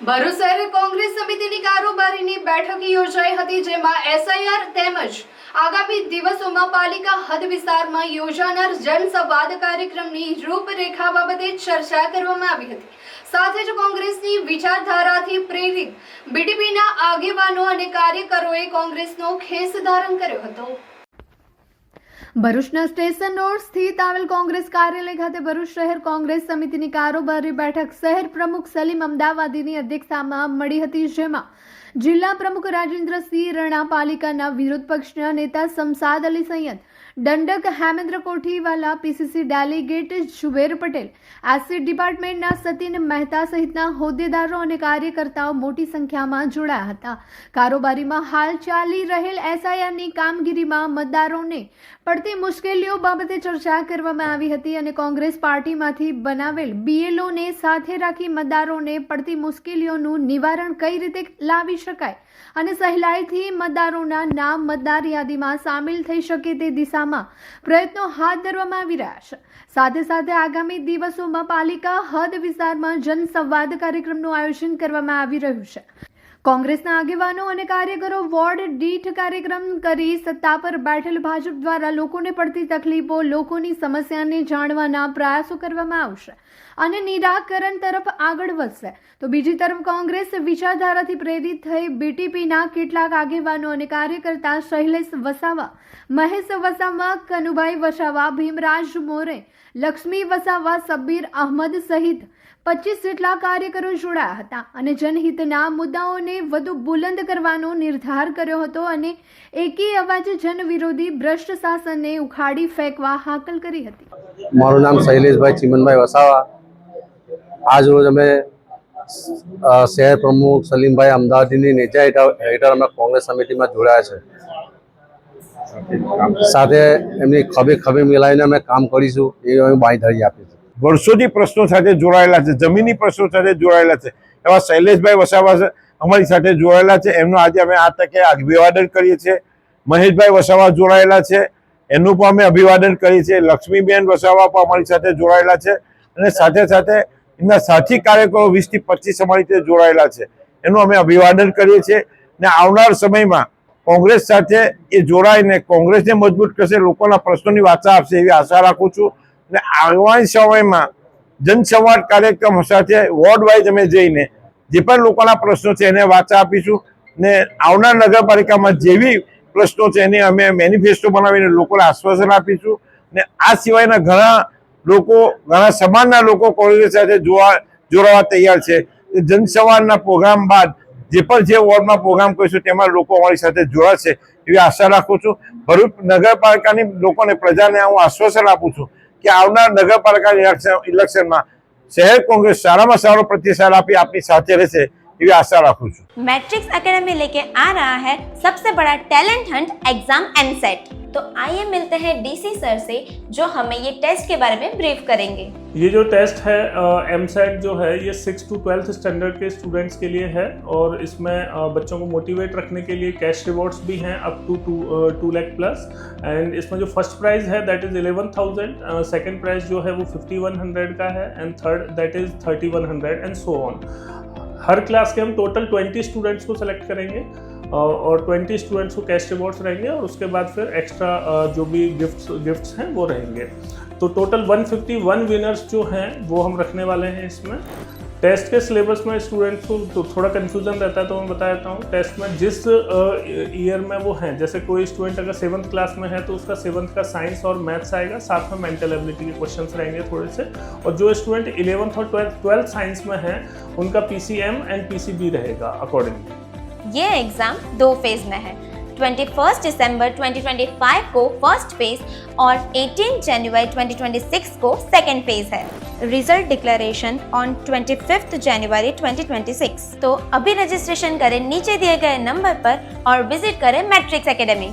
ભરૂચ શહેર કોંગ્રેસ સમિતિની કારોબારીની બેઠક યોજાઈ હતી, જેમાં એસઆઈઆર તેમજ આગામી દિવસોમાં પાલિકા હદ વિસ્તારમાં યોજાનાર જનસંવાદ કાર્યક્રમની રૂપરેખા બાબતે ચર્ચા કરવામાં આવી હતી। સાથે જ કોંગ્રેસની વિચારધારાથી પ્રેરિત બીટીપીના આગેવાનો અને કાર્યકરોએ કોંગ્રેસનો ખેસ ધારણ કર્યો હતો। ભરૂચના સ્ટેશન રોડ સ્થિત આવેલ કોંગ્રેસ કાર્યાલય ખાતે ભરૂચ શહેર કોંગ્રેસ સમિતિની કારોબારી બેઠક શહેર પ્રમુખ સલીમ અમદાવાદીની અધ્યક્ષતામાં મળી હતી, જેમાં જિલ્લા પ્રમુખ રાજેન્દ્રસિંહ રણા, પાલિકાના વિરોધ પક્ષના નેતા શમશાદ અલી સૈયદ, દંડક Hemendra Kothiwala, PCC delegate Zuber Patel, SC ડિપાર્ટમેન્ટના સતીન મહેતા સહિતના હોદ્દેદારો અને કાર્યકર્તાઓ મોટી સંખ્યામાં જોડાયા હતા। કારોબારીમાં હાલ ચાલી રહેલ એસઆઈઆરની કામગીરીમાં મતદારોને પડતી મુશ્કેલીઓ બાબતે ચર્ચા કરવામાં આવી હતી અને કોંગ્રેસ પાર્ટીમાંથી બનાવેલ બીએલઓને સાથે રાખી મતદારોને પડતી મુશ્કેલીઓનું નિવારણ કઈ રીતે લાવી શકાય અને સહેલાઈથી મતદારોના નામ મતદાર યાદીમાં સામેલ થઈ શકે તે દિશામાં પ્રયત્નો હાથ ધરવામાં આવી રહ્યા છે। સાથે સાથે આગામી દિવસોમાં પાલિકા હદ વિસ્તારમાં જનસંવાદ કાર્યક્રમનું આયોજન કરવામાં આવી રહ્યું છે। કોંગ્રેસના આગેવાનો અને કાર્યકરો વોર્ડ દીઠ કાર્યક્રમ કરી સત્તા પર બેઠેલ ભાજપ દ્વારા લોકોને પડતી તકલીફો, લોકોની સમસ્યાને જાણવાના પ્રયાસો કરવામાં આવશે અને નિરાકરણ તરફ આગળ વધશે। તો બીજી તરફ કોંગ્રેસ વિચારધારાથી પ્રેરિત થઈ બીટીપીના કેટલાક આગેવાનો અને કાર્યકર્તા શૈલેષ વસાવા, મહેશ વસાવા, કનુભાઈ વસાવા, ભીમરાજ મોરે, લક્ષ્મી વસાવા, સબ્બીર અહમદ સહિત 25 જેટલા કાર્યકરો જોડાયા હતા અને જનહિતના મુદ્દાઓને વધુ બુલંદ કરવાનો નિર્ધાર કર્યો હતો અને એકી અવાજે જન વિરોધી ભ્રષ્ટ શાસનને ઉખાડી ફેંકવા હાકલ કરી હતી। મારું નામ શૈલેષભાઈ ચીમનભાઈ વસાવા। આજ રોજ અમે શહેર પ્રમુખ સલીમભાઈ અમદાવાદીની નેજા હેઠળ અમે કોંગ્રેસ સમિતિમાં જોડાયા છે। સાથે એમની ખભે મિલાવીને અમે કામ કરીશું એ અમે બાંયધરી આપીશું। વર્ષોથી પ્રશ્નો સાથે જોડાયેલા છે, જમીની પ્રશ્નો સાથે જોડાયેલા છે, એવા શૈલેષભાઈ વસાવા અમારી સાથે જોડાયેલા છે। એમનો આજે અમે આ તકે અભિવાદન કરીએ છીએ। મહેશભાઈ વસાવા જોડાયેલા છે, એનું પણ અમે અભિવાદન કરીએ છીએ। લક્ષ્મીબેન વસાવા પણ અમારી સાથે જોડાયેલા છે અને સાથે સાથે એમના સાથી કાર્યકરો 20 થી 25 અમારી સાથે જોડાયેલા છે, એનું અમે અભિવાદન કરીએ છીએ ને આવનાર સમયમાં કોંગ્રેસ સાથે એ જોડાઈને કોંગ્રેસને મજબૂત કરશે, લોકોના પ્રશ્નોની વાચા આપશે એવી આશા રાખું છું। ને આગામી સમયમાં જનસંવાદ કાર્યક્રમ સાથે વોર્ડ વાઇઝ અમે જઈને જે પણ લોકોના પ્રશ્નો છે એને વાચા આપીશું ને આવનાર નગરપાલિકામાં જેવી પ્રશ્નો છે એની અમે મેનિફેસ્ટો બનાવીને લોકોને આશ્વાસન આપીશું ને આ સિવાયના ઘણા સમાજના લોકો કોંગ્રેસ સાથે જોડાવા તૈયાર છે। જનસંવાદના પ્રોગ્રામ બાદ જે પણ જે વોર્ડમાં પ્રોગ્રામ કરીશું તેમાં લોકો અમારી સાથે જોડાશે એવી આશા રાખું છું। ભરૂચ નગરપાલિકાની લોકોને, પ્રજાને હું આશ્વાસન આપું છું कि આવનાર નગરપાલિકા ઇલેક્શનમાં શહેર કોંગ્રેસ સારામાં સારો પ્રતિસાદ આપી આપની સાથે રહેશે એવી આશા રાખું છું। मैट्रिक्स एकेडमी लेके आ रहा है सबसे बड़ा टैलेंट हंट एग्जाम एमसेट। तो आइए मिलते हैं डीसी सर से जो हमें ये टेस्ट के बारे में ब्रीफ करेंगे। ये जो टेस्ट है एमसेट जो है ये 6 to 12th स्टैंडर्ड के स्टूडेंट्स के लिए है और इसमें बच्चों को मोटिवेट रखने के लिए कैश रिवॉर्ड्स भी हैं up to 2 lakh plus. And इसमें जो फर्स्ट प्राइज़ है दैट इज़ 11,000, सेकंड प्राइज़ जो है वो 5,100 का है and third that is 3,100 and so on. हर क्लास के हम टोटल 20 स्टूडेंट्स को सेलेक्ट करेंगे और 20 स्टूडेंट्स को कैश रिवॉर्ड्स रहेंगे और उसके बाद फिर एक्स्ट्रा जो भी गिफ्ट्स हैं वो रहेंगे। तो टोटल 151 विनर्स जो हैं वो हम रखने वाले हैं इसमें। टेस्ट के सिलेबस में स्टूडेंट्स को तो थोड़ा कन्फ्यूज़न रहता है, तो मैं बता देता हूँ। टेस्ट में जिस ईयर में वो हैं, जैसे कोई स्टूडेंट अगर 7th क्लास में है तो उसका 7th का साइंस और मैथ्स आएगा, साथ में मेंटल एबिलिटी के क्वेश्चंस रहेंगे थोड़े से। और जो स्टूडेंट 11th और 12th साइंस में हैं उनका PCM एंड PCB रहेगा अकॉर्डिंगली। ये एग्जाम 2 फेज में है। 21 दिसंबर 2025 को फर्स्ट फेज और 18 जनवरी 2026 को सेकेंड फेज है। रिजल्ट डिक्लेरेशन ऑन 25 जनवरी 2026। तो अभी रजिस्ट्रेशन करें नीचे दिए गए नंबर पर और विजिट करें मैट्रिक्स एकेडमी।